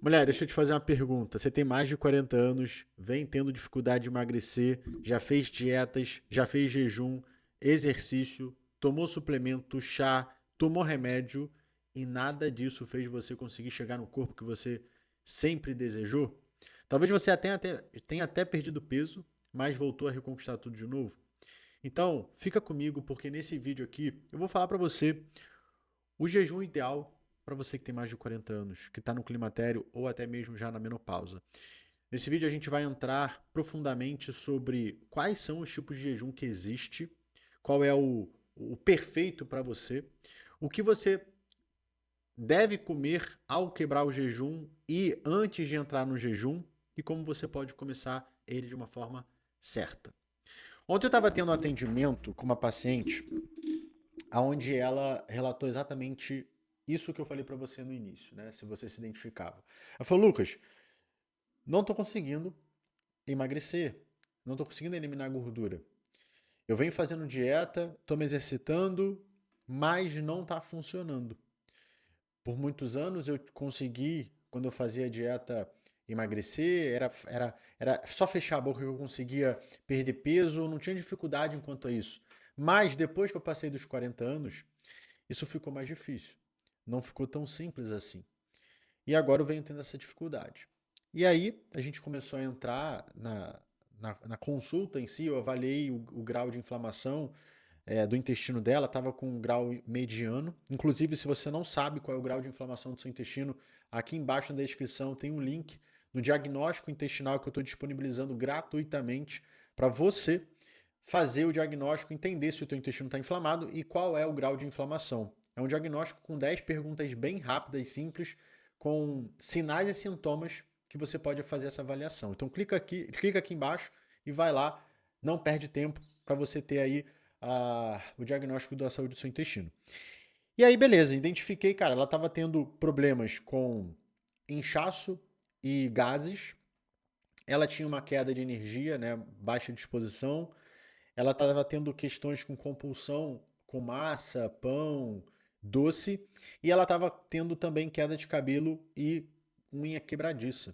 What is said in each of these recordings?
Mulher, deixa eu te fazer uma pergunta. Você tem mais de 40 anos, vem tendo dificuldade de emagrecer, já fez dietas, já fez jejum, exercício, tomou suplemento, chá, tomou remédio e nada disso fez você conseguir chegar no corpo que você sempre desejou? Talvez você tenha até perdido peso, mas voltou a reconquistar tudo de novo. Então, fica comigo porque nesse vídeo aqui eu vou falar pra você o jejum ideal para você que tem mais de 40 anos, que está no climatério ou até mesmo já na menopausa. Nesse vídeo a gente vai entrar profundamente sobre quais são os tipos de jejum que existe, qual é o perfeito para você, o que você deve comer ao quebrar o jejum e antes de entrar no jejum e como você pode começar ele de uma forma certa. Ontem eu estava tendo um atendimento com uma paciente aonde ela relatou exatamente isso que eu falei para você no início, né? Se você se identificava. Ela falou, Lucas, não estou conseguindo emagrecer, não estou conseguindo eliminar gordura. Eu venho fazendo dieta, estou me exercitando, mas não está funcionando. Por muitos anos eu consegui, quando eu fazia dieta, emagrecer, era só fechar a boca que eu conseguia perder peso, não tinha dificuldade enquanto a isso. Mas depois que eu passei dos 40 anos, isso ficou mais difícil. Não ficou tão simples assim. E agora eu venho tendo essa dificuldade. E aí a gente começou a entrar na consulta em si, eu avaliei o grau de inflamação do intestino dela, estava com um grau mediano. Inclusive, se você não sabe qual é o grau de inflamação do seu intestino, aqui embaixo na descrição tem um link no diagnóstico intestinal que eu estou disponibilizando gratuitamente para você fazer o diagnóstico, entender se o teu intestino está inflamado e qual é o grau de inflamação. É um diagnóstico com 10 perguntas bem rápidas e simples, com sinais e sintomas que você pode fazer essa avaliação. Então clica aqui embaixo e vai lá, não perde tempo para você ter aí o diagnóstico da saúde do seu intestino. E aí, beleza, identifiquei, cara, ela estava tendo problemas com inchaço e gases, ela tinha uma queda de energia, né, baixa disposição, ela estava tendo questões com compulsão com massa, pão, doce, e ela estava tendo também queda de cabelo e unha quebradiça.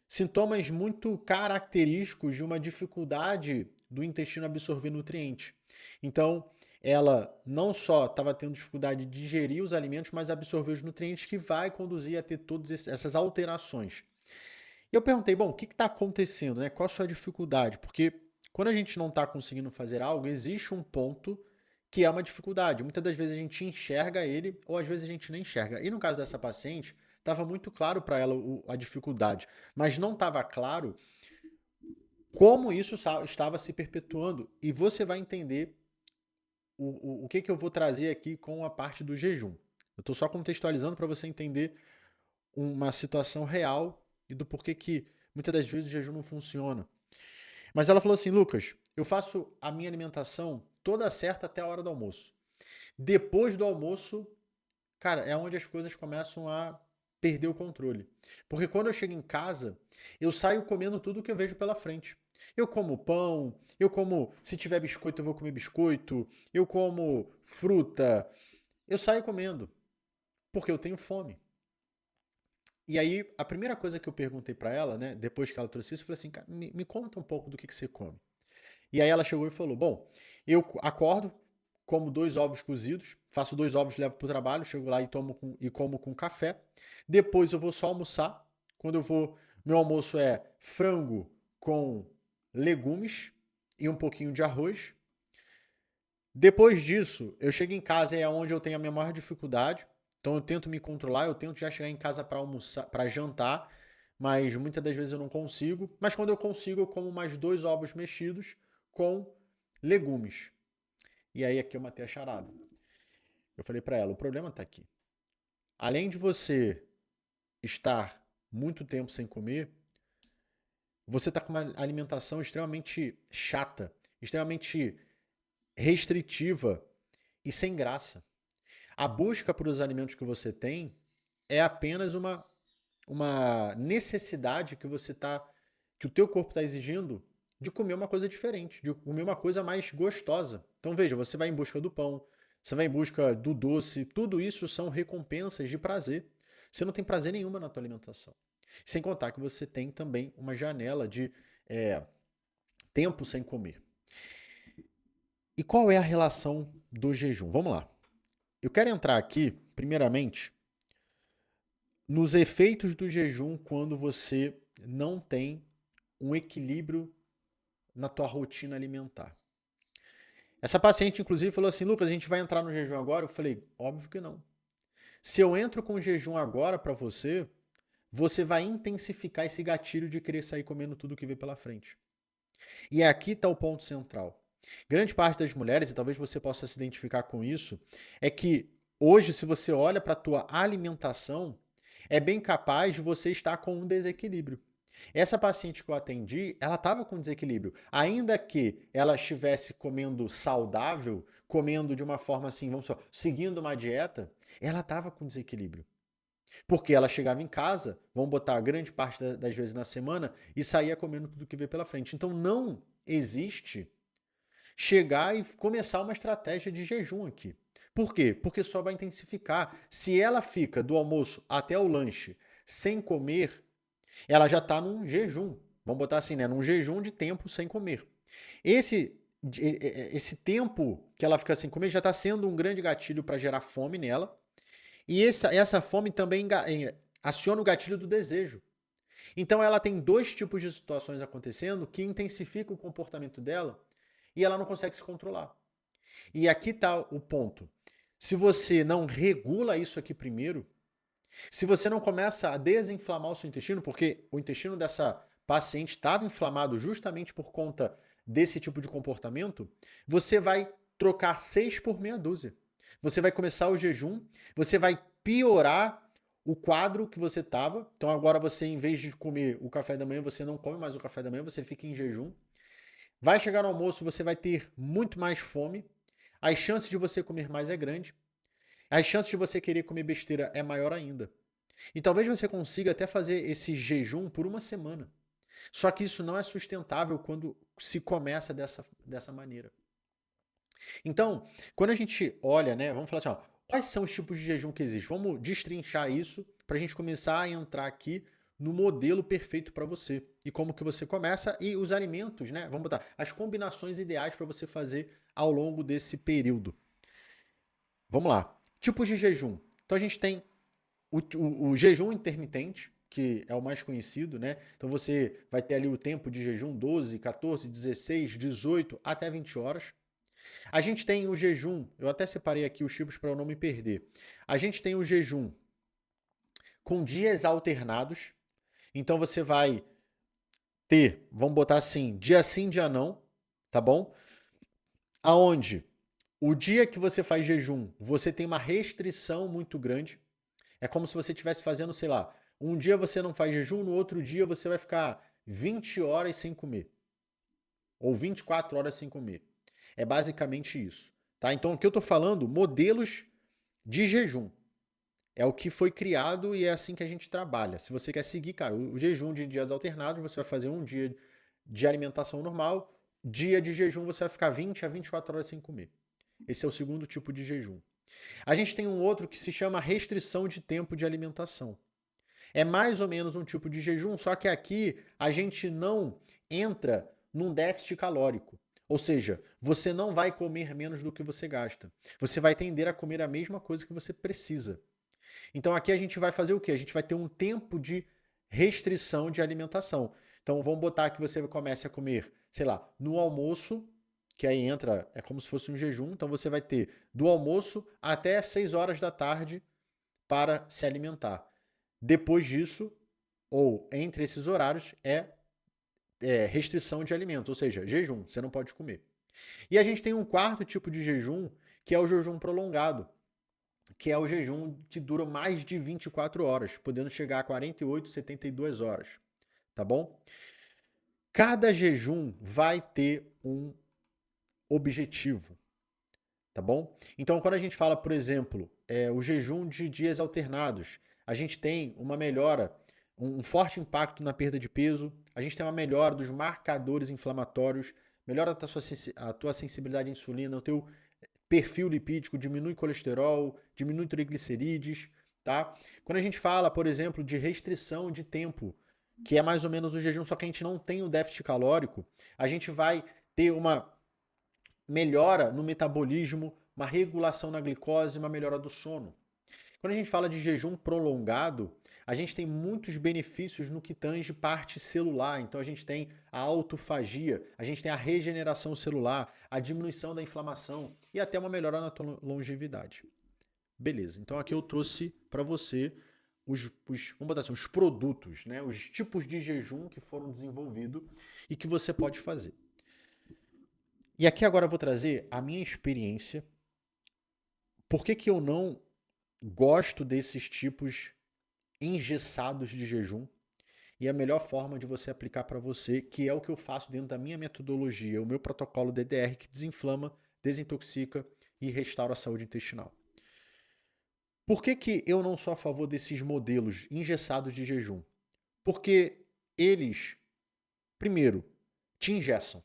Sintomas muito característicos de uma dificuldade do intestino absorver nutrientes. Então, ela não só estava tendo dificuldade de digerir os alimentos, mas absorver os nutrientes, que vai conduzir a ter todas essas alterações. E eu perguntei, bom, o que está acontecendo, né? Qual a sua dificuldade? Porque quando a gente não está conseguindo fazer algo, existe um ponto que é uma dificuldade. Muitas das vezes a gente enxerga ele, ou às vezes a gente nem enxerga. E no caso dessa paciente, estava muito claro para ela a dificuldade, mas não estava claro como isso estava se perpetuando. E você vai entender o que eu vou trazer aqui com a parte do jejum. Eu estou só contextualizando para você entender uma situação real e do porquê que muitas das vezes o jejum não funciona. Mas ela falou assim, Lucas, eu faço a minha alimentação toda certa até a hora do almoço. Depois do almoço, cara, é onde as coisas começam a perder o controle. Porque quando eu chego em casa, eu saio comendo tudo que eu vejo pela frente. Eu como pão, eu como, se tiver biscoito, eu vou comer biscoito, eu como fruta, eu saio comendo, porque eu tenho fome. E aí, a primeira coisa que eu perguntei pra ela, né, depois que ela trouxe isso, eu falei assim, cara, me conta um pouco do que você come. E aí ela chegou e falou, bom, eu acordo, como 2 ovos cozidos, faço 2 ovos, levo pro trabalho, chego lá e como com café. Depois eu vou só almoçar. Quando eu vou, meu almoço é frango com legumes e um pouquinho de arroz. Depois disso, eu chego em casa e é onde eu tenho a minha maior dificuldade. Então eu tento me controlar, eu tento já chegar em casa para almoçar, para jantar, mas muitas das vezes eu não consigo. Mas quando eu consigo, eu como mais 2 ovos mexidos com legumes. E aí aqui eu matei a charada. Eu falei para ela, o problema está aqui. Além de você estar muito tempo sem comer, você está com uma alimentação extremamente chata, extremamente restritiva e sem graça. A busca por os alimentos que você tem é apenas uma necessidade que você tá, que o teu corpo está exigindo de comer uma coisa diferente, de comer uma coisa mais gostosa. Então veja, você vai em busca do pão, você vai em busca do doce, tudo isso são recompensas de prazer. Você não tem prazer nenhuma na tua alimentação. Sem contar que você tem também uma janela de tempo sem comer. E qual é a relação do jejum? Vamos lá. Eu quero entrar aqui, primeiramente, nos efeitos do jejum quando você não tem um equilíbrio na tua rotina alimentar. Essa paciente, inclusive, falou assim, Lucas, a gente vai entrar no jejum agora? Eu falei, óbvio que não. Se eu entro com jejum agora para você, você vai intensificar esse gatilho de querer sair comendo tudo que vê pela frente. E aqui está o ponto central. Grande parte das mulheres, e talvez você possa se identificar com isso, é que hoje, se você olha para a tua alimentação, é bem capaz de você estar com um desequilíbrio. Essa paciente que eu atendi, ela estava com desequilíbrio. Ainda que ela estivesse comendo saudável, comendo de uma forma assim, vamos só, seguindo uma dieta, ela estava com desequilíbrio. Porque ela chegava em casa, vamos botar grande parte das vezes na semana, e saía comendo tudo que vê pela frente. Então não existe chegar e começar uma estratégia de jejum aqui. Por quê? Porque só vai intensificar. Se ela fica do almoço até o lanche sem comer, ela já está num jejum. Vamos botar assim, né? Num jejum de tempo sem comer. Esse tempo que ela fica sem comer já está sendo um grande gatilho para gerar fome nela. E essa fome também aciona o gatilho do desejo. Então ela tem dois tipos de situações acontecendo que intensificam o comportamento dela e ela não consegue se controlar. E aqui está o ponto. Se você não regula isso aqui primeiro, se você não começa a desinflamar o seu intestino, porque o intestino dessa paciente estava inflamado justamente por conta desse tipo de comportamento, você vai trocar 6 por meia dúzia. Você vai começar o jejum, você vai piorar o quadro que você estava. Então agora você, em vez de comer o café da manhã, você não come mais o café da manhã, você fica em jejum. Vai chegar no almoço, você vai ter muito mais fome. As chances de você comer mais é grande. As chances de você querer comer besteira é maior ainda. E talvez você consiga até fazer esse jejum por uma semana. Só que isso não é sustentável quando se começa dessa maneira. Então, quando a gente olha, né, vamos falar assim, ó, quais são os tipos de jejum que existem? Vamos destrinchar isso para a gente começar a entrar aqui no modelo perfeito para você. E como que você começa e os alimentos, né? Vamos botar as combinações ideais para você fazer ao longo desse período. Vamos lá. Tipos de jejum. Então a gente tem o jejum intermitente, que é o mais conhecido, né? Então você vai ter ali o tempo de jejum 12, 14, 16, 18 até 20 horas. A gente tem o jejum, eu até separei aqui os tipos para eu não me perder. A gente tem o jejum com dias alternados. Então você vai ter, vamos botar assim, dia sim, dia não, tá bom? Aonde o dia que você faz jejum, você tem uma restrição muito grande. É como se você estivesse fazendo, sei lá, um dia você não faz jejum, no outro dia você vai ficar 20 horas sem comer. Ou 24 horas sem comer. É basicamente isso. Tá? Então, o que eu estou falando, modelos de jejum. É o que foi criado e é assim que a gente trabalha. Se você quer seguir, cara, o jejum de dias alternados, você vai fazer um dia de alimentação normal, dia de jejum você vai ficar 20 a 24 horas sem comer. Esse é o segundo tipo de jejum. A gente tem um outro que se chama restrição de tempo de alimentação. É mais ou menos um tipo de jejum, só que aqui a gente não entra num déficit calórico. Ou seja, você não vai comer menos do que você gasta. Você vai tender a comer a mesma coisa que você precisa. Então aqui a gente vai fazer o quê? A gente vai ter um tempo de restrição de alimentação. Então vamos botar que você comece a comer, sei lá, no almoço, que aí entra, é como se fosse um jejum, então você vai ter do almoço até 6 horas da tarde para se alimentar. Depois disso, ou entre esses horários, é restrição de alimento, ou seja, jejum, você não pode comer. E a gente tem um quarto tipo de jejum, que é o jejum prolongado, que é o jejum que dura mais de 24 horas, podendo chegar a 48, 72 horas, tá bom? Cada jejum vai ter um objetivo, tá bom? Então, quando a gente fala, por exemplo, o jejum de dias alternados, a gente tem uma melhora, um forte impacto na perda de peso, a gente tem uma melhora dos marcadores inflamatórios, melhora a tua sensibilidade à insulina, o teu perfil lipídico, diminui colesterol, diminui triglicerídeos, tá? Quando a gente fala, por exemplo, de restrição de tempo, que é mais ou menos o jejum, só que a gente não tem o déficit calórico, a gente vai ter uma melhora no metabolismo, uma regulação na glicose, uma melhora do sono. Quando a gente fala de jejum prolongado, a gente tem muitos benefícios no que tange parte celular. Então a gente tem a autofagia, a gente tem a regeneração celular, a diminuição da inflamação e até uma melhora na tua longevidade. Beleza, então aqui eu trouxe para você vamos botar assim, os produtos, né? Os tipos de jejum que foram desenvolvidos e que você pode fazer. E aqui agora eu vou trazer a minha experiência. Por que eu não gosto desses tipos engessados de jejum? E a melhor forma de você aplicar para você, que é o que eu faço dentro da minha metodologia, o meu protocolo DDR, que desinflama, desintoxica e restaura a saúde intestinal. Por que eu não sou a favor desses modelos engessados de jejum? Porque eles, primeiro, te engessam.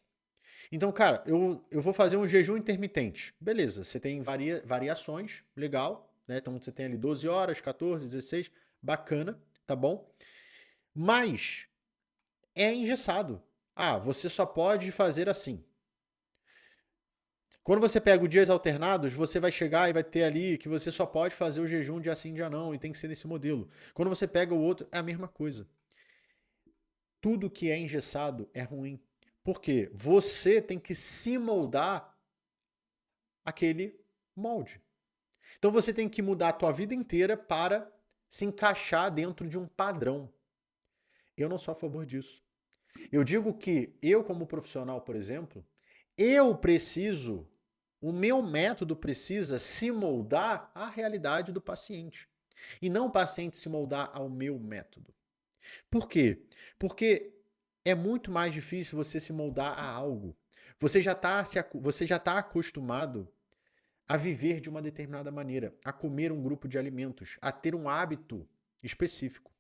Então, cara, eu vou fazer um jejum intermitente. Beleza, você tem variações, legal, né? Então você tem ali 12 horas, 14, 16, bacana, tá bom? Mas é engessado. Ah, você só pode fazer assim. Quando você pega os dias alternados, você vai chegar e vai ter ali que você só pode fazer o jejum dia sim, dia não, e tem que ser nesse modelo. Quando você pega o outro, é a mesma coisa. Tudo que é engessado é ruim. Por quê? Você tem que se moldar aquele molde. Então você tem que mudar a tua vida inteira para se encaixar dentro de um padrão. Eu não sou a favor disso. Eu digo que eu, como profissional, por exemplo, o meu método precisa se moldar à realidade do paciente. E não o paciente se moldar ao meu método. Por quê? Porque é muito mais difícil você se moldar a algo. Você já está acostumado a viver de uma determinada maneira, a comer um grupo de alimentos, a ter um hábito específico.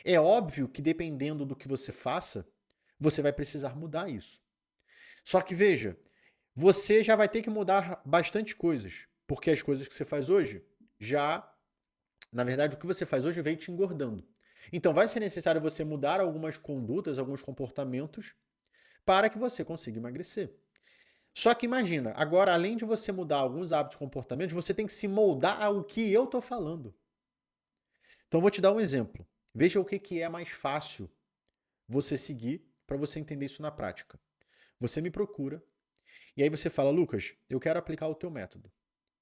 É óbvio que dependendo do que você faça, você vai precisar mudar isso. Só que veja, você já vai ter que mudar bastante coisas, porque as coisas que você faz hoje na verdade, o que você faz hoje vem te engordando. Então vai ser necessário você mudar algumas condutas, alguns comportamentos para que você consiga emagrecer. Só que imagina, agora além de você mudar alguns hábitos e comportamentos, você tem que se moldar ao que eu estou falando. Então vou te dar um exemplo. Veja o que é mais fácil você seguir para você entender isso na prática. Você me procura e aí você fala, Lucas, eu quero aplicar o teu método.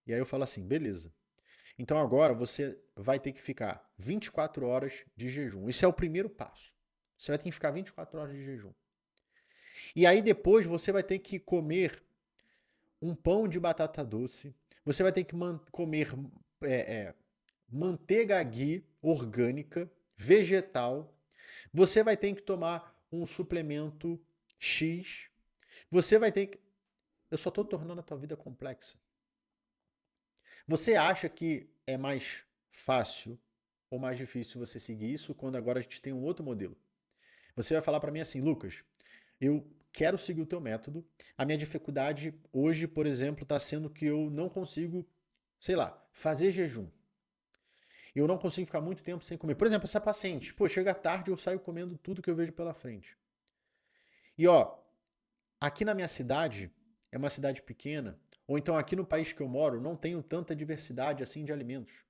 E aí eu falo assim, beleza. Então agora você vai ter que ficar 24 horas de jejum. Isso é o primeiro passo. Você vai ter que ficar 24 horas de jejum. E aí depois você vai ter que comer um pão de batata doce. Você vai ter que comer manteiga ghee orgânica, vegetal. Você vai ter que tomar um suplemento X. Você vai ter que... Eu só estou tornando a tua vida complexa. Você acha que é mais fácil ou mais difícil você seguir isso quando agora a gente tem um outro modelo? Você vai falar para mim assim, Lucas, eu quero seguir o teu método. A minha dificuldade hoje, por exemplo, está sendo que eu não consigo, sei lá, fazer jejum. Eu não consigo ficar muito tempo sem comer. Por exemplo, essa paciente, pô, chega tarde e eu saio comendo tudo que eu vejo pela frente. E ó, aqui na minha cidade, é uma cidade pequena, ou então aqui no país que eu moro, não tenho tanta diversidade assim de alimentos.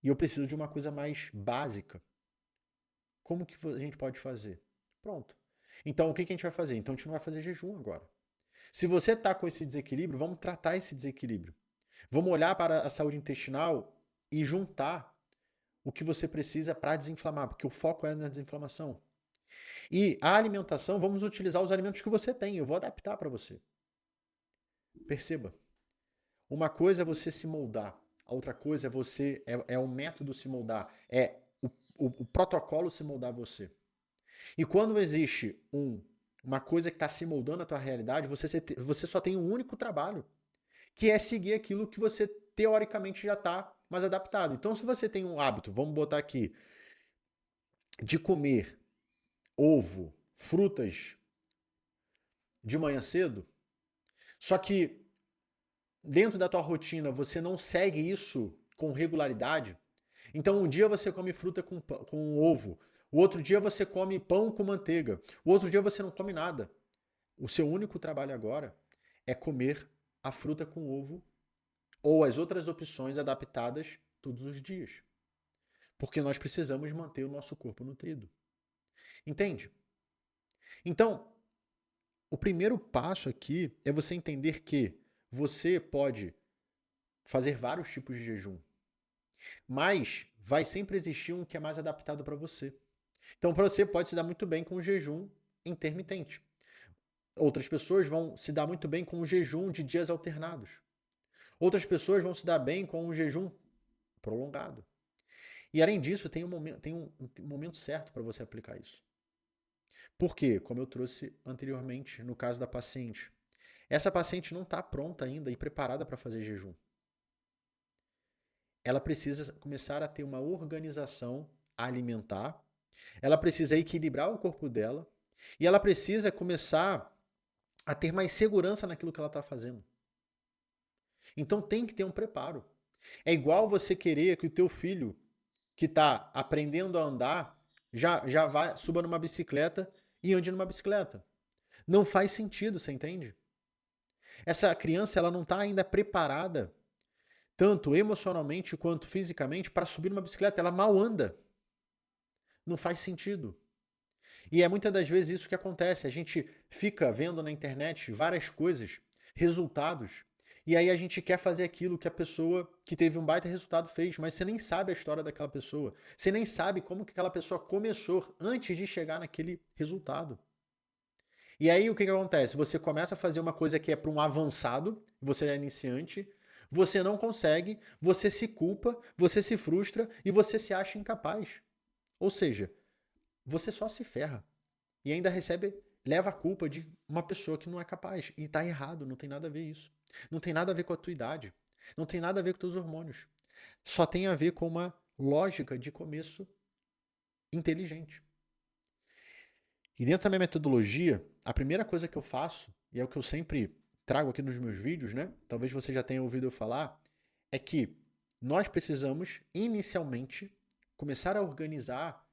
E eu preciso de uma coisa mais básica. Como que a gente pode fazer? Pronto. Então o que a gente vai fazer? Então a gente não vai fazer jejum agora. Se você está com esse desequilíbrio, vamos tratar esse desequilíbrio. Vamos olhar para a saúde intestinal e juntar o que você precisa para desinflamar, porque o foco é na desinflamação. E a alimentação, vamos utilizar os alimentos que você tem, eu vou adaptar para você. Perceba. Uma coisa é você se moldar, a outra coisa é o método se moldar, é o protocolo se moldar você. E quando existe uma coisa que está se moldando a tua realidade, você só tem um único trabalho, que é seguir aquilo que você teoricamente já está mais adaptado. Então, se você tem um hábito, vamos botar aqui, de comer ovo, frutas de manhã cedo, só que dentro da tua rotina você não segue isso com regularidade, Então um dia você come fruta com ovo, o outro dia você come pão com manteiga, o outro dia você não come nada. O seu único trabalho agora é comer a fruta com ovo ou as outras opções adaptadas todos os dias. Porque nós precisamos manter o nosso corpo nutrido. Entende? Então, o primeiro passo aqui é você entender que você pode fazer vários tipos de jejum, mas vai sempre existir um que é mais adaptado para você. Então, para você pode se dar muito bem com o jejum intermitente. Outras pessoas vão se dar muito bem com o jejum de dias alternados. Outras pessoas vão se dar bem com um jejum prolongado. E além disso, tem um momento certo para você aplicar isso. Por quê? Como eu trouxe anteriormente no caso da paciente. Essa paciente não está pronta ainda e preparada para fazer jejum. Ela precisa começar a ter uma organização alimentar, ela precisa equilibrar o corpo dela e ela precisa começar a ter mais segurança naquilo que ela está fazendo. Então tem que ter um preparo. É igual você querer que o teu filho, que está aprendendo a andar, já suba numa bicicleta e ande numa bicicleta. Não faz sentido, você entende? Essa criança ela não está ainda preparada, tanto emocionalmente quanto fisicamente, para subir numa bicicleta. Ela mal anda. Não faz sentido. E é muitas das vezes isso que acontece. A gente fica vendo na internet várias coisas, resultados, e aí a gente quer fazer aquilo que a pessoa que teve um baita resultado fez, mas você nem sabe a história daquela pessoa. Você nem sabe como que aquela pessoa começou antes de chegar naquele resultado. E aí o que acontece? Você começa a fazer uma coisa que é para um avançado, você é iniciante, você não consegue, você se culpa, você se frustra e você se acha incapaz. Ou seja, você só se ferra e ainda leva a culpa de uma pessoa que não é capaz. E tá errado, não tem nada a ver isso. Não tem nada a ver com a tua idade, não tem nada a ver com teus hormônios. Só tem a ver com uma lógica de começo inteligente. E dentro da minha metodologia, a primeira coisa que eu faço, e é o que eu sempre trago aqui nos meus vídeos, né? Talvez você já tenha ouvido eu falar, é que nós precisamos inicialmente começar a organizar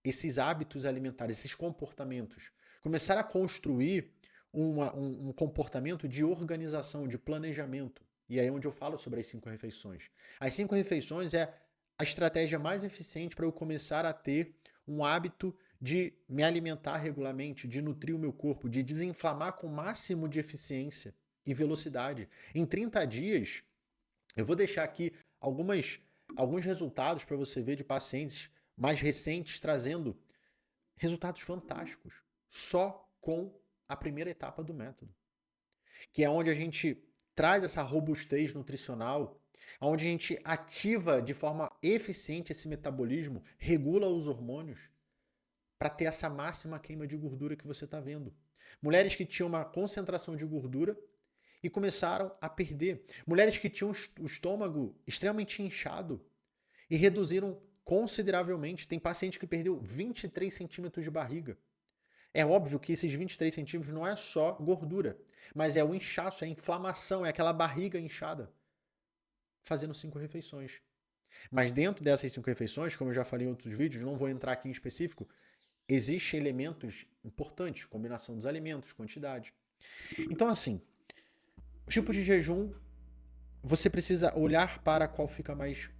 esses hábitos alimentares, esses comportamentos. Começar a construir um comportamento de organização, de planejamento. E aí é onde eu falo sobre as 5 refeições. As 5 refeições é a estratégia mais eficiente para eu começar a ter um hábito de me alimentar regularmente, de nutrir o meu corpo, de desinflamar com o máximo de eficiência e velocidade. Em 30 dias, eu vou deixar aqui alguns resultados para você ver de pacientes mais recentes trazendo resultados fantásticos só com a primeira etapa do método, que é onde a gente traz essa robustez nutricional, onde a gente ativa de forma eficiente esse metabolismo, regula os hormônios para ter essa máxima queima de gordura que você está vendo. Mulheres que tinham uma concentração de gordura e começaram a perder. Mulheres que tinham o estômago extremamente inchado e reduziram consideravelmente. Tem paciente que perdeu 23 centímetros de barriga. É óbvio que esses 23 centímetros não é só gordura, mas é o inchaço, é a inflamação, é aquela barriga inchada. Fazendo 5 refeições. Mas dentro dessas 5 refeições, como eu já falei em outros vídeos, não vou entrar aqui em específico, existem elementos importantes, combinação dos alimentos, quantidade. Então assim, tipo de jejum, você precisa olhar para qual fica mais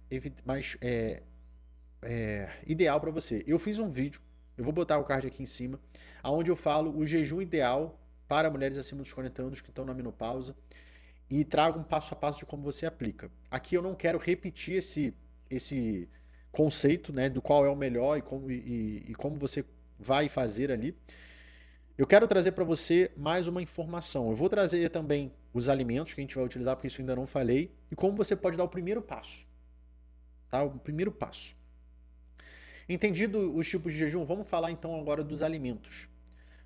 ideal para você. Eu fiz um vídeo, eu vou botar o card aqui em cima, onde eu falo o jejum ideal para mulheres acima dos 40 anos que estão na menopausa e trago um passo a passo de como você aplica. Aqui eu não quero repetir esse conceito, né, do qual é o melhor e como você vai fazer ali. Eu quero trazer para você mais uma informação. Eu vou trazer também os alimentos que a gente vai utilizar, porque isso eu ainda não falei, e como você pode dar o primeiro passo. Tá? O primeiro passo. Entendido os tipos de jejum, vamos falar então agora dos alimentos.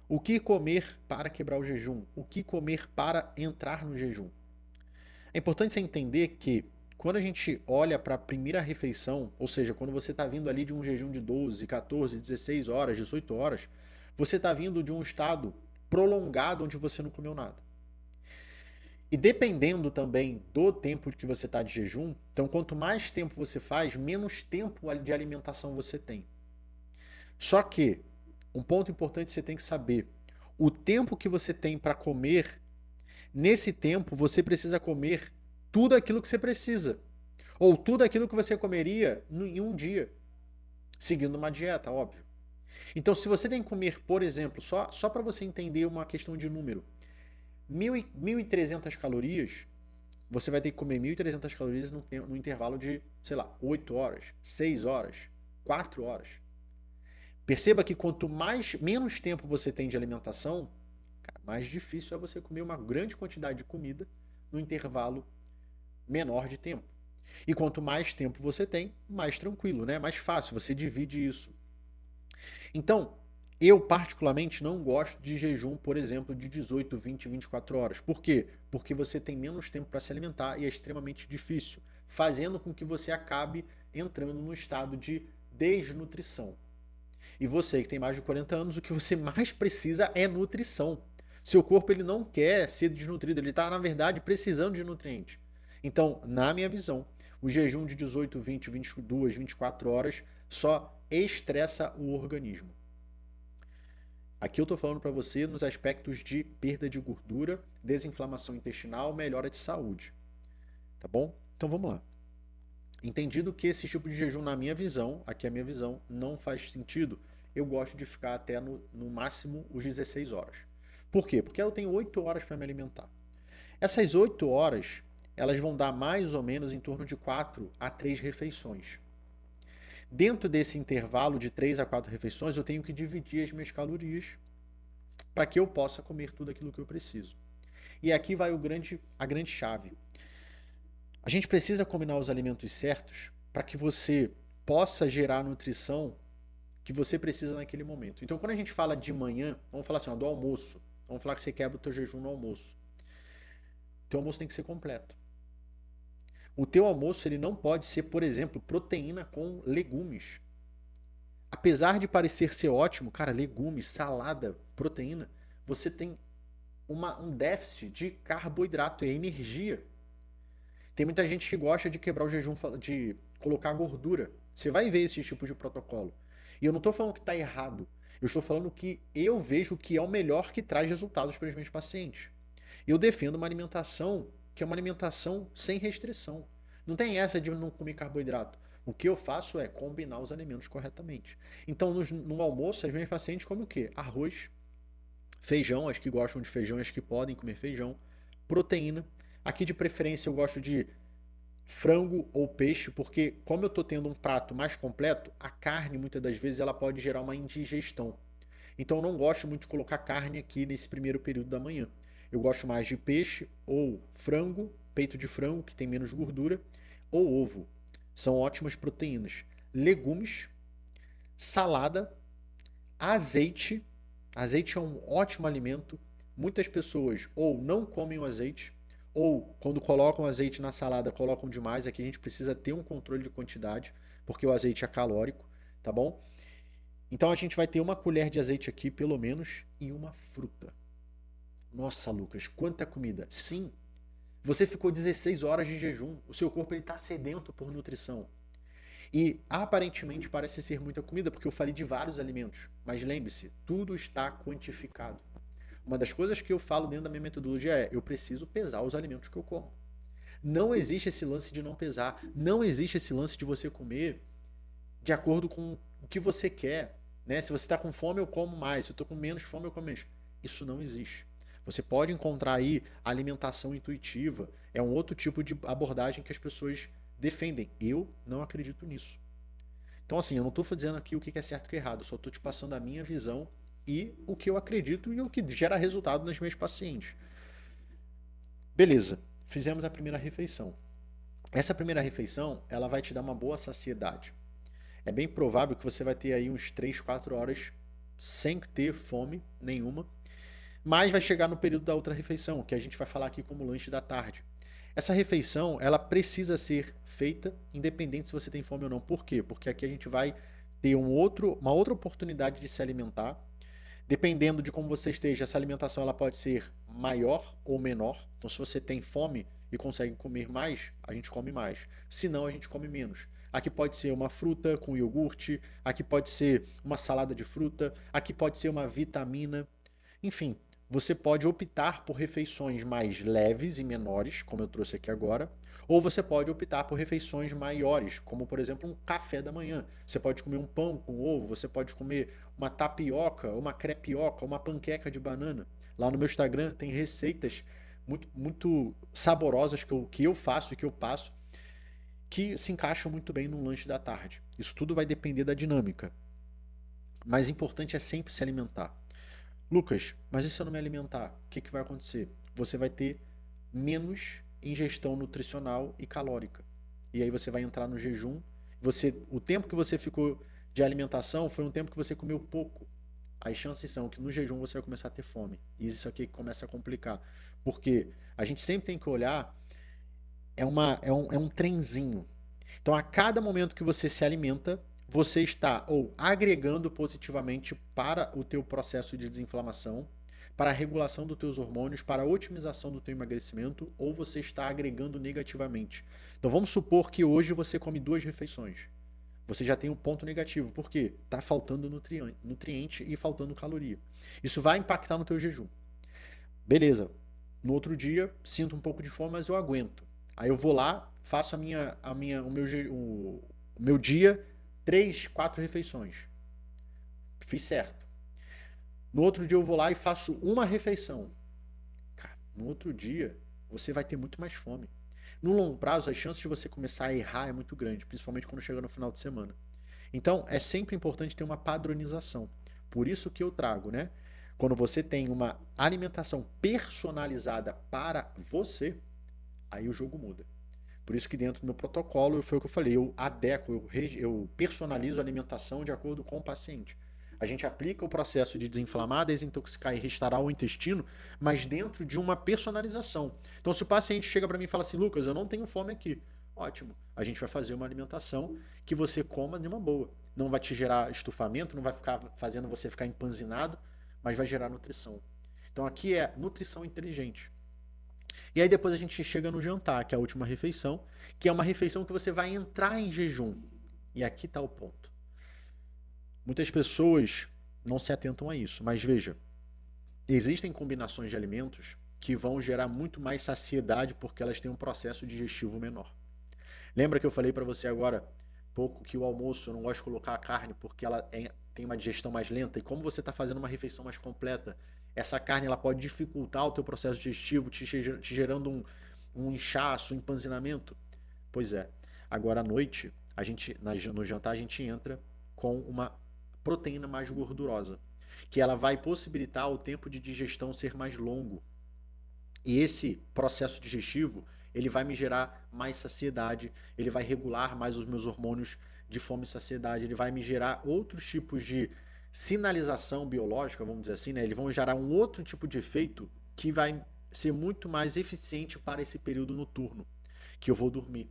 O que comer para quebrar o jejum? O que comer para entrar no jejum? É importante você entender que quando a gente olha para a primeira refeição, ou seja, quando você está vindo ali de um jejum de 12, 14, 16 horas, 18 horas, você está vindo de um estado prolongado onde você não comeu nada. E dependendo também do tempo que você está de jejum, então quanto mais tempo você faz, menos tempo de alimentação você tem. Só que um ponto importante você tem que saber, o tempo que você tem para comer, nesse tempo você precisa comer tudo aquilo que você precisa. Ou tudo aquilo que você comeria em um dia, seguindo uma dieta, óbvio. Então, se você tem que comer, por exemplo, só para você entender uma questão de número, 1.300 calorias, você vai ter que comer 1.300 calorias no intervalo de, sei lá, 8 horas, 6 horas, 4 horas. Perceba que quanto menos tempo você tem de alimentação, cara, mais difícil é você comer uma grande quantidade de comida no intervalo menor de tempo. E quanto mais tempo você tem, mais tranquilo, né? Mais fácil, você divide isso. Então, eu particularmente não gosto de jejum, por exemplo, de 18, 20, 24 horas. Por quê? Porque você tem menos tempo para se alimentar e é extremamente difícil, fazendo com que você acabe entrando no estado de desnutrição. E você que tem mais de 40 anos, o que você mais precisa é nutrição. Seu corpo ele não quer ser desnutrido, ele está, na verdade, precisando de nutrientes. Então, na minha visão, o jejum de 18, 20, 22, 24 horas só estressa o organismo. Aqui eu estou falando para você nos aspectos de perda de gordura, desinflamação intestinal, melhora de saúde. Tá bom? Então vamos lá. Entendido que esse tipo de jejum, na minha visão, aqui é a minha visão, não faz sentido, eu gosto de ficar até no máximo os 16 horas. Por quê? Porque eu tenho 8 horas para me alimentar. Essas 8 horas, elas vão dar mais ou menos em torno de 4 a 3 refeições. Dentro desse intervalo de 3 a 4 refeições, eu tenho que dividir as minhas calorias para que eu possa comer tudo aquilo que eu preciso. E aqui vai a grande chave. A gente precisa combinar os alimentos certos para que você possa gerar a nutrição que você precisa naquele momento. Então, quando a gente fala de manhã, vamos falar assim, ó, do almoço. Vamos falar que você quebra o teu jejum no almoço. O teu almoço tem que ser completo. O teu almoço ele não pode ser, por exemplo, proteína com legumes. Apesar de parecer ser ótimo, cara, legumes, salada, proteína, você tem um déficit de carboidrato, é energia. Tem muita gente que gosta de quebrar o jejum, de colocar gordura. Você vai ver esse tipo de protocolo. E eu não estou falando que está errado. Eu estou falando que eu vejo que é o melhor que traz resultados para os meus pacientes. Eu defendo uma alimentação que é uma alimentação sem restrição. Não tem essa de não comer carboidrato. O que eu faço é combinar os alimentos corretamente. Então, no almoço, as minhas pacientes comem o quê? Arroz, feijão, as que gostam de feijão, as que podem comer feijão, proteína. Aqui, de preferência, eu gosto de frango ou peixe, porque como eu estou tendo um prato mais completo, a carne, muitas das vezes, ela pode gerar uma indigestão. Então, eu não gosto muito de colocar carne aqui nesse primeiro período da manhã. Eu gosto mais de peixe ou frango, peito de frango, que tem menos gordura, ou ovo. São ótimas proteínas. Legumes, salada, azeite. Azeite é um ótimo alimento. Muitas pessoas ou não comem o azeite, ou quando colocam azeite na salada, colocam demais. Aqui a gente precisa ter um controle de quantidade, porque o azeite é calórico, tá bom? Então a gente vai ter uma colher de azeite aqui, pelo menos, e uma fruta. Nossa, Lucas, quanta comida. Sim, você ficou 16 horas de jejum. O seu corpo está sedento por nutrição. E aparentemente parece ser muita comida, porque eu falei de vários alimentos. Mas lembre-se, tudo está quantificado. Uma das coisas que eu falo dentro da minha metodologia é: eu preciso pesar os alimentos que eu como. Não existe esse lance de não pesar. Não existe esse lance de você comer de acordo com o que você quer. Né? Se você está com fome, eu como mais. Se eu estou com menos fome, eu como menos. Isso não existe. Você pode encontrar aí alimentação intuitiva. É um outro tipo de abordagem que as pessoas defendem. Eu não acredito nisso. Então, assim, eu não estou dizendo aqui o que é certo e o que é errado. Eu só estou te passando a minha visão e o que eu acredito e o que gera resultado nas minhas pacientes. Beleza, fizemos a primeira refeição. Essa primeira refeição, ela vai te dar uma boa saciedade. É bem provável que você vai ter aí uns 3, 4 horas sem ter fome nenhuma, mas vai chegar no período da outra refeição, que a gente vai falar aqui como lanche da tarde. Essa refeição, ela precisa ser feita independente se você tem fome ou não. Por quê? Porque aqui a gente vai ter uma outra oportunidade de se alimentar Dependendo de como você esteja, essa alimentação ela pode ser maior ou menor. Então, se você tem fome e consegue comer mais, a gente come mais. Se não, a gente come menos. Aqui pode ser uma fruta com iogurte, aqui pode ser uma salada de fruta, aqui pode ser uma vitamina. Enfim, você pode optar por refeições mais leves e menores, como eu trouxe aqui agora, ou você pode optar por refeições maiores, como por exemplo um café da manhã. Você pode comer um pão com ovo, você pode comer uma tapioca, uma crepioca, uma panqueca de banana. Lá no meu Instagram tem receitas muito saborosas que eu faço e que eu passo, que se encaixam muito bem no lanche da tarde. Isso tudo vai depender da dinâmica. Mas importante é sempre se alimentar. Lucas, mas e se eu não me alimentar? O que vai acontecer? Você vai ter menos ingestão nutricional e calórica. E aí você vai entrar no jejum. O tempo que você ficou de alimentação foi um tempo que você comeu pouco. As chances são que no jejum você vai começar a ter fome. E isso aqui começa a complicar. Porque a gente sempre tem que olhar, é um trenzinho. Então, a cada momento que você se alimenta, você está ou agregando positivamente para o teu processo de desinflamação, para a regulação dos teus hormônios, para a otimização do teu emagrecimento, ou você está agregando negativamente. Então, vamos supor que hoje você come 2 refeições. Você já tem um ponto negativo. Por quê? Está faltando nutriente e faltando caloria. Isso vai impactar no teu jejum. Beleza. No outro dia, sinto um pouco de fome, mas eu aguento. Aí eu vou lá, faço o meu dia 3, 4 refeições. Fiz certo. No outro dia eu vou lá e faço uma refeição. Cara, no outro dia você vai ter muito mais fome. No longo prazo, as chances de você começar a errar é muito grande, principalmente quando chega no final de semana. Então, é sempre importante ter uma padronização. Por isso que eu trago, né? Quando você tem uma alimentação personalizada para você, aí o jogo muda. Por isso que dentro do meu protocolo, foi o que eu falei, eu adequo, eu personalizo a alimentação de acordo com o paciente. A gente aplica o processo de desinflamar, desintoxicar e restaurar o intestino, mas dentro de uma personalização. Então, se o paciente chega para mim e fala assim, Lucas, eu não tenho fome aqui. Ótimo, a gente vai fazer uma alimentação que você coma de uma boa. Não vai te gerar estufamento, não vai ficar fazendo você ficar empanzinado, mas vai gerar nutrição. Então, aqui é nutrição inteligente. E aí depois a gente chega no jantar, que é a última refeição, que é uma refeição que você vai entrar em jejum. E aqui está o ponto. Muitas pessoas não se atentam a isso, mas veja, existem combinações de alimentos que vão gerar muito mais saciedade porque elas têm um processo digestivo menor. Lembra que eu falei para você agora pouco que o almoço eu não gosto de colocar a carne porque ela tem uma digestão mais lenta, e como você está fazendo uma refeição mais completa, essa carne ela pode dificultar o teu processo digestivo, te gerando um inchaço, um empanzinamento. Pois é, agora à noite, no jantar a gente entra com uma proteína mais gordurosa, que ela vai possibilitar o tempo de digestão ser mais longo. E esse processo digestivo, ele vai me gerar mais saciedade, ele vai regular mais os meus hormônios de fome e saciedade, ele vai me gerar outros tipos de sinalização biológica, vamos dizer assim, né? Eles vão gerar um outro tipo de efeito que vai ser muito mais eficiente para esse período noturno, que eu vou dormir.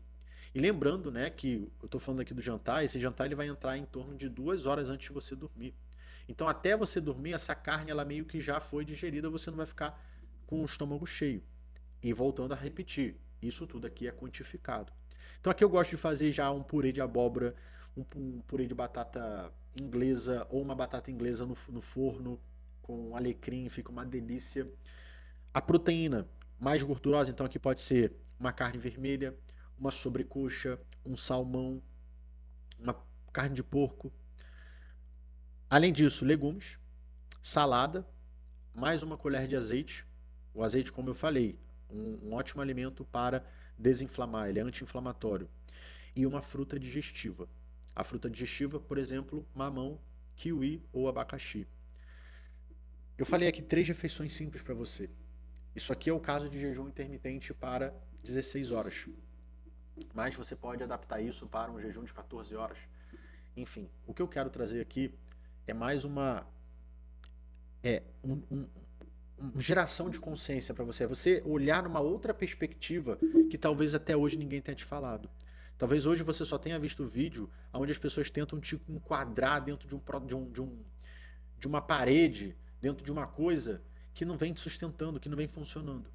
E lembrando, né, que eu estou falando aqui do jantar, esse jantar ele vai entrar em torno de 2 horas antes de você dormir. Então, até você dormir, essa carne ela meio que já foi digerida, você não vai ficar com o estômago cheio. E voltando a repetir, isso tudo aqui é quantificado. Então, aqui eu gosto de fazer já um purê de abóbora, um purê de batata inglesa ou uma batata inglesa no forno com alecrim, fica uma delícia. A proteína mais gordurosa, então, aqui pode ser uma carne vermelha, uma sobrecoxa, um salmão, uma carne de porco. Além disso, legumes, salada, mais uma colher de azeite. O azeite, como eu falei, um ótimo alimento para desinflamar, ele é anti-inflamatório. E uma fruta digestiva. A fruta digestiva, por exemplo, mamão, kiwi ou abacaxi. Eu falei aqui 3 refeições simples para você. Isso aqui é o caso de jejum intermitente para 16 horas. Mas você pode adaptar isso para um jejum de 14 horas. Enfim, o que eu quero trazer aqui é mais uma geração de consciência para você. É você olhar numa outra perspectiva que talvez até hoje ninguém tenha te falado. Talvez hoje você só tenha visto vídeo onde as pessoas tentam te enquadrar dentro de uma parede dentro de uma coisa que não vem te sustentando, que não vem funcionando.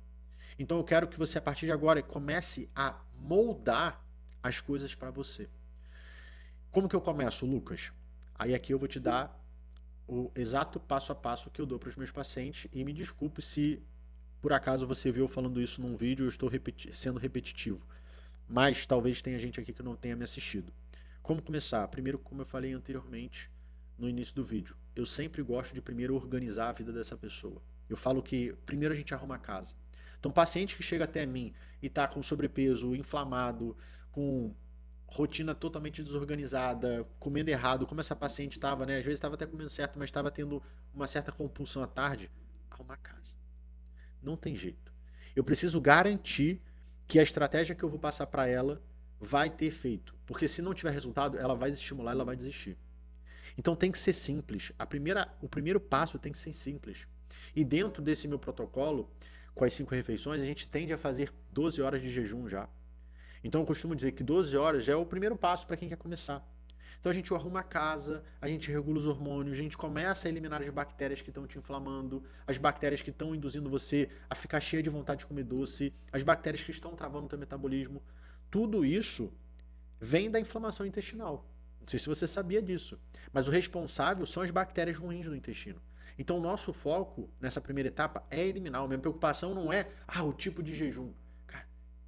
Então eu quero que você, a partir de agora, comece a moldar as coisas para você. Como que eu começo, Lucas? Aí aqui eu vou te dar o exato passo a passo que eu dou para os meus pacientes, e me desculpe se por acaso você viu eu falando isso num vídeo e eu estou sendo repetitivo, mas talvez tenha gente aqui que não tenha me assistido. Como começar? Primeiro, como eu falei anteriormente no início do vídeo, eu sempre gosto de primeiro organizar a vida dessa pessoa. Eu falo que primeiro a gente arruma a casa. Então, paciente que chega até mim e está com sobrepeso, inflamado, com rotina totalmente desorganizada, comendo errado, como essa paciente estava, né? Às vezes estava até comendo certo, mas estava tendo uma certa compulsão à tarde, arruma a casa. Não tem jeito. Eu preciso garantir que a estratégia que eu vou passar para ela vai ter efeito. Porque se não tiver resultado, ela vai desestimular, ela vai desistir. Então tem que ser simples. O primeiro passo tem que ser simples. E dentro desse meu protocolo, com as 5 refeições, a gente tende a fazer 12 horas de jejum já. Então eu costumo dizer que 12 horas já é o primeiro passo para quem quer começar. Então a gente arruma a casa, a gente regula os hormônios, a gente começa a eliminar as bactérias que estão te inflamando, as bactérias que estão induzindo você a ficar cheia de vontade de comer doce, as bactérias que estão travando o teu metabolismo. Tudo isso vem da inflamação intestinal. Não sei se você sabia disso, mas o responsável são as bactérias ruins do intestino. Então o nosso foco nessa primeira etapa é eliminar. A minha preocupação não é o tipo de jejum.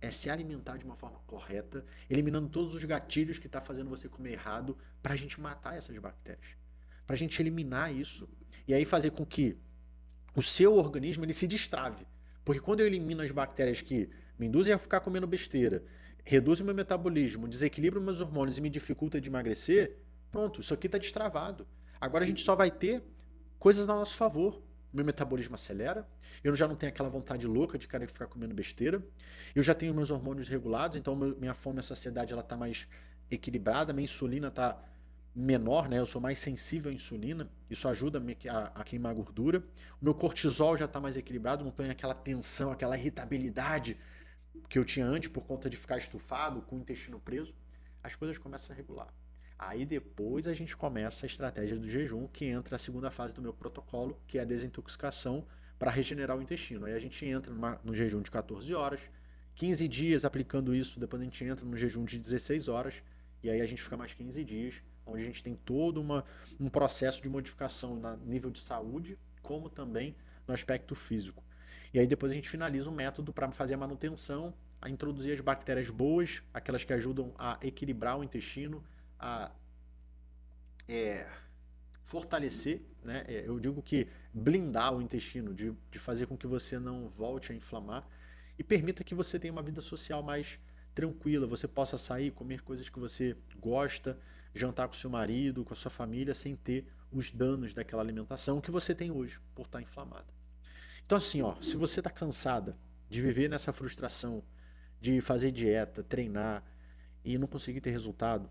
É se alimentar de uma forma correta, eliminando todos os gatilhos que está fazendo você comer errado, para a gente matar essas bactérias. Para a gente eliminar isso. E aí fazer com que o seu organismo ele se destrave. Porque quando eu elimino as bactérias que me induzem a ficar comendo besteira, reduz o meu metabolismo, desequilibra os meus hormônios e me dificulta de emagrecer, pronto, isso aqui está destravado. Agora a gente só vai ter coisas a nosso favor. Meu metabolismo acelera, eu já não tenho aquela vontade louca de querer ficar comendo besteira, eu já tenho meus hormônios regulados, então minha fome e a saciedade ela tá mais equilibrada, minha insulina tá menor, né? Eu sou mais sensível à insulina, isso ajuda a queimar gordura, o meu cortisol já tá mais equilibrado, não tenho aquela tensão, aquela irritabilidade que eu tinha antes por conta de ficar estufado, com o intestino preso, as coisas começam a regular. Aí depois a gente começa a estratégia do jejum, que entra a segunda fase do meu protocolo, que é a desintoxicação para regenerar o intestino. Aí a gente entra no jejum de 14 horas, 15 dias aplicando isso, depois a gente entra no jejum de 16 horas, e aí a gente fica mais 15 dias, onde a gente tem todo um processo de modificação no nível de saúde, como também no aspecto físico. E aí depois a gente finaliza um método para fazer a manutenção, a introduzir as bactérias boas, aquelas que ajudam a equilibrar o intestino, a fortalecer, né? Eu digo que blindar o intestino, de fazer com que você não volte a inflamar e permita que você tenha uma vida social mais tranquila, você possa sair, comer coisas que você gosta, jantar com seu marido, com a sua família, sem ter os danos daquela alimentação que você tem hoje por estar inflamada. Então assim, se você está cansada de viver nessa frustração, de fazer dieta, treinar e não conseguir ter resultado,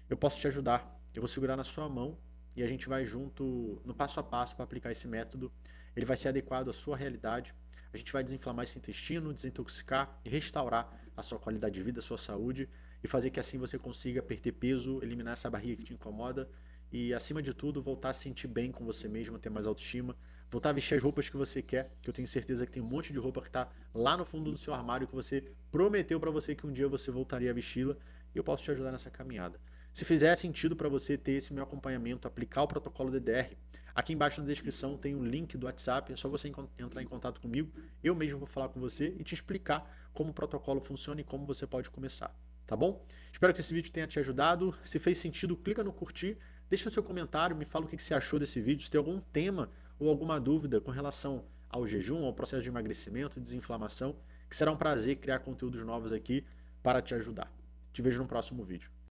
eu posso te ajudar. Eu vou segurar na sua mão e a gente vai junto no passo a passo para aplicar esse método. Ele vai ser adequado à sua realidade. A gente vai desinflamar esse intestino, desintoxicar e restaurar a sua qualidade de vida, a sua saúde e fazer que assim você consiga perder peso, eliminar essa barriga que te incomoda e, acima de tudo, voltar a se sentir bem com você mesmo, ter mais autoestima, voltar a vestir as roupas que você quer, que eu tenho certeza que tem um monte de roupa que está lá no fundo do seu armário que você prometeu para você que um dia você voltaria a vesti-la e eu posso te ajudar nessa caminhada. Se fizer sentido para você ter esse meu acompanhamento, aplicar o protocolo DDR, aqui embaixo na descrição tem um link do WhatsApp, é só você entrar em contato comigo, eu mesmo vou falar com você e te explicar como o protocolo funciona e como você pode começar, tá bom? Espero que esse vídeo tenha te ajudado, se fez sentido, clica no curtir, deixa o seu comentário, me fala o que você achou desse vídeo, se tem algum tema ou alguma dúvida com relação ao jejum, ao processo de emagrecimento, desinflamação, que será um prazer criar conteúdos novos aqui para te ajudar. Te vejo no próximo vídeo.